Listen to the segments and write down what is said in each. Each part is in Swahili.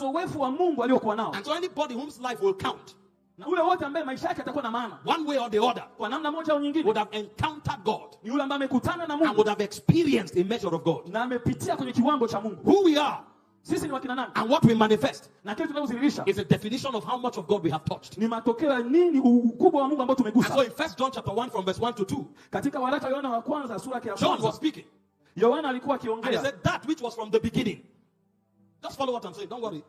uzoefu wa Mungu aliokuwa nao. And so anybody whose life will count, na ule wote ambaye maisha yake yatakuwa na maana, one way or the other, kwa namna moja au nyingine, would have encountered God, ni yule ambaye amekutana na and Mungu, would have experienced a measure of God. na amepitia kwenye kiwango cha Mungu. Who we are, sisi ni wakina nani, and what we manifest, na kile tunachozidhihirisha, is a definition of how much of God we have touched. ni matokeo ya nini, ukubwa wa Mungu ambao tumegusa. And so in 1 John chapter 1 from verse 1 to 2, katika waraka wa Yohana wa kwanza sura ya John was kwanza, speaking, Yohana alikuwa and he akiongea, said that which was from the beginning. Just follow what I'm saying, don't worry.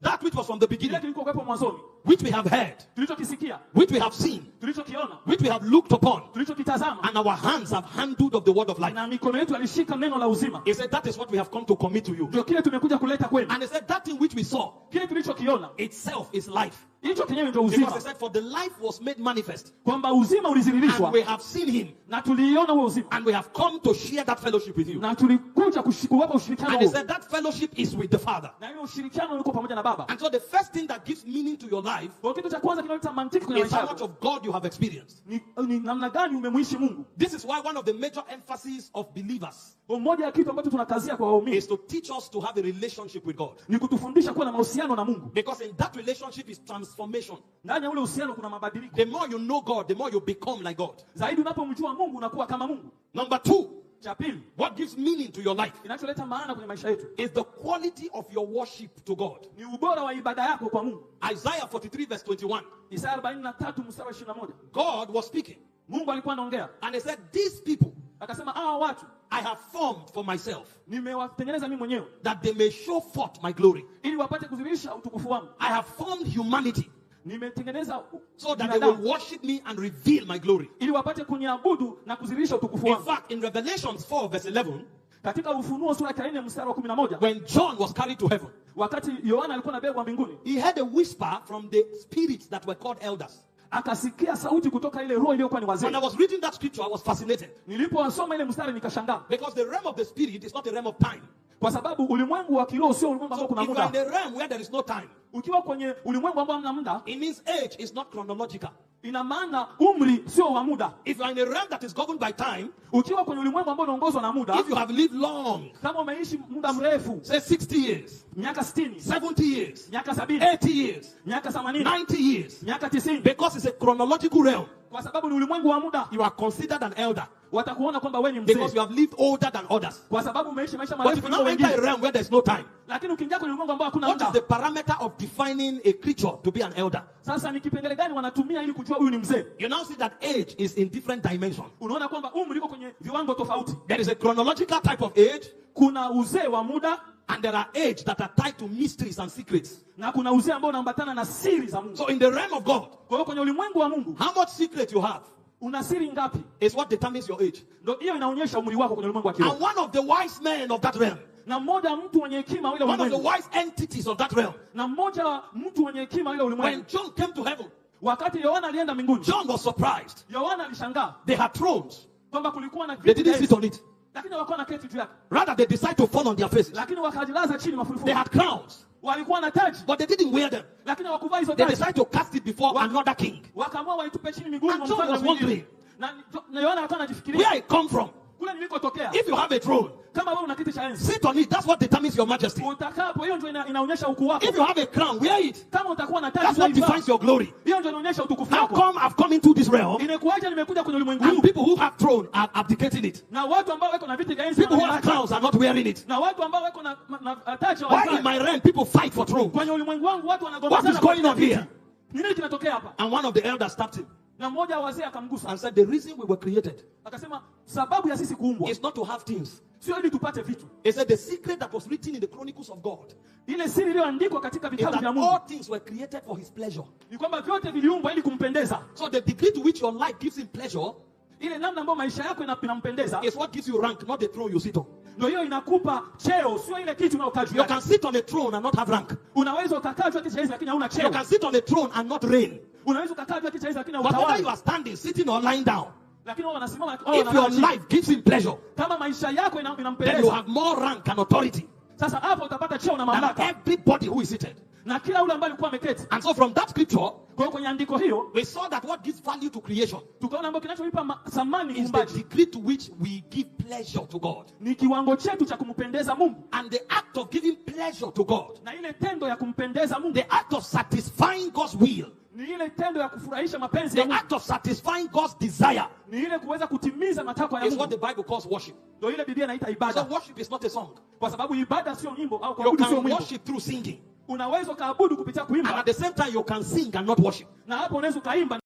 That which was from the kile beginning, kilikuwa kuwepo mwanzoni, which we have heard, tulichokisikia, which we have seen, tulichokiona, which we have looked upon, tulichokitazama, and our hands have handled of the word of life. na mikono yetu alishika neno la uzima. He said that is what we have come to commit to you. Ndio kile tumekuja kuleta kwenu. And he said that in which we saw Kile tulichokiona itself is life. hicho kenyewe ndio Because uzima, he said for the life was made manifest, kwamba uzima ulizihirishwa, and we have seen him, na tuliona huo uzima, and we have come to share that fellowship with you. na tulikuja kuwapa ushirikiano And he huo. said that fellowship is with the Father. Na hiyo ushirikiano uko pamoja na Baba. And so the first thing that gives meaning to your life Kwa kitu cha kwanza kinaleta mantiki kwenye is maisha how much yako, of God you have experienced. ni namna gani umemwishi Mungu. This is why one of the major emphases of believers Mmoja ya kitu ambacho tunakazia kwa waumini is to teach us to have a relationship with God. ni kutufundisha kuwa na mahusiano na Mungu. Because in that relationship is transformation. Ndani ya ule uhusiano kuna mabadiliko. The more you know God, the more you become like God. Zaidi unapomjua Mungu unakuwa kama Mungu. Number two, Cha pili, what gives meaning to your life kinacholeta maana kwenye maisha yetu is the quality of your worship to God. ni ubora wa ibada yako kwa Mungu. Isaiah 43 verse 21. Isaya 43 mstari wa 21. God was speaking, Mungu alikuwa anaongea, and he said, these people akasema hawa watu I have formed for myself, nimewatengeneza mimi mwenyewe that they may show forth my glory. ili wapate kudhihirisha utukufu wangu. I have formed humanity Nimetengeneza so that they will worship me and reveal my glory. ili wapate kuniabudu na kudhihirisha utukufu In wangu. fact, in Revelations 4 verse 11, Katika Ufunuo sura ya 4 mstari wa 11, when John was carried to heaven, wakati Yohana alikuwa anabebwa mbinguni, he heard a whisper from the spirits that were called elders. akasikia sauti kutoka ile roho iliyokuwa ni wazee. When I was reading that scripture, I was fascinated. Niliposoma ile mstari nikashangaa, Because the realm of the spirit is not a realm of time. kwa sababu ulimwengu wa kiroho sio ulimwengu ambao So kuna if you are in muda. a realm where there is no time, Ukiwa kwenye ulimwengu ambao hamna muda, it means age is not chronological. ina maana umri sio wa muda. If you are in a realm that is governed by time, Ukiwa kwenye ulimwengu ambao unaongozwa na muda, if you have lived long, kama umeishi muda mrefu, say 60 years, miaka 60, 70 years, miaka 70, 80 years, miaka 80, 90 years, miaka 90, because it's a chronological realm, kwa sababu ni ulimwengu wa muda, you are considered an elder watakuona kwamba wewe ni because mzee, you have lived older than others. kwa sababu umeishi maisha But marefu if you kuliko now enter a wengine. realm where there is no time, Lakini ukiingia kwenye ulimwengu ambao hakuna what is muda, the parameter of defining a creature to be an elder? sasa ni kipengele gani wanatumia ili kujua huyu ni mzee? You now see that age is in different dimensions. Unaona kwamba umri uko kwenye viwango tofauti. There is a chronological type of age, Kuna uzee wa muda and there are age that are tied to mysteries and secrets. na kuna uzee ambao unaambatana na siri za Mungu. So in the realm of God, Kwa hiyo kwenye ulimwengu wa Mungu, how much secret you have una siri ngapi? is what determines your age. Ndio hiyo inaonyesha umri wako kwenye ulimwengu wa kiroho. And one of the wise men of that realm, Na mmoja mtu mwenye hekima wa ile one of the ulimwengu, wise entities of that realm, na mmoja mtu mwenye hekima wa ile ulimwengu, when John came to heaven, wakati Yohana alienda mbinguni, John was surprised. Yohana alishangaa They had thrones. kwamba kulikuwa na They viti didn't vya sit on it. lakini hawakuwa na keti juu yake. Rather, they decided to fall on their faces. Lakini wakajilaza chini They mafulufulu. had crowns, Walikuwa na taji, but they didn't wear them. lakini hawakuvaa hizo They taji. decided to cast it before another king. Wakaamua waitupe chini miguuni And mwa John mfalme was mwingine. wondering, Na Yohana akawa anajifikiria, where I come from. kule nilikotokea, If you have a throne, kama wewe una kiti cha enzi, sit on it. That's what determines your majesty. utakapo, hiyo ndio inaonyesha ukuu wako. If you have a crown, wear it. Kama utakuwa na taji, That's what unaivaa. defines your glory. Hiyo ndio inaonyesha utukufu How wako. come I've come into this realm Imekuaje nimekuja kwenye ulimwengu and huu, people who have throne are abdicating it? na watu ambao wako na viti vya enzi People who have wanaacha, crowns are not wearing it. na watu ambao wako na taji Why in wanavaa. my realm people fight for throne? Kwenye ulimwengu wangu watu What wanagombana. is going on here? Ni nini kinatokea hapa? And one of the elders tapped him Na mmoja wa wazee akamgusa, and said, the reason we were created akasema sababu ya sisi kuumbwa is not to have things. sio ili tupate vitu. He said the secret that was written in the chronicles of God Ile siri iliyoandikwa katika is vitabu that vya all Mungu things were created for his pleasure. ni kwamba vyote viliumbwa ili kumpendeza. So the degree to which your life gives him pleasure Ile namna ambayo maisha yako inampendeza is what gives you rank, not the throne you sit on. ndio hiyo inakupa cheo, sio ile kitu unayokaa juu You yake. can sit on a throne and not have rank. Unaweza ukakaa juu ya kiti cha enzi lakini hauna You cheo. can sit on a throne and not reign. Unaweza ukakaa juu ya kiti cha enzi lakini But whether you hautawali. are standing, sitting, or lying down, Lakini wao wanasimama if your life gives him pleasure, kama maisha yako then you inampendeza, have more rank and authority sasa hapo utapata cheo na than mamlaka everybody who is seated. na kila yule ambaye alikuwa ameketi. And so from that scripture, Kwa hiyo kwenye andiko hiyo we saw that what gives value to creation tukaona ambacho kinacholipa thamani is the uumbaji degree to which we give pleasure to God. ni kiwango chetu cha kumpendeza Mungu, And the act of giving pleasure to God, na ile tendo ya kumpendeza Mungu, the act of satisfying God's will, ni ile tendo ya kufurahisha mapenzi ya the Mungu, act of satisfying God's desire, ni ile kuweza kutimiza matakwa ya is what the Mungu. Bible calls worship. Ndio ile Biblia inaita So ibada, worship is not a song. kwa sababu ibada sio nyimbo au You kuabudu sio can mwimbo. worship through singing. Unaweza kaabudu kupitia And kuimba, at the same time, you can sing and not worship. na hapo unaweza kaimba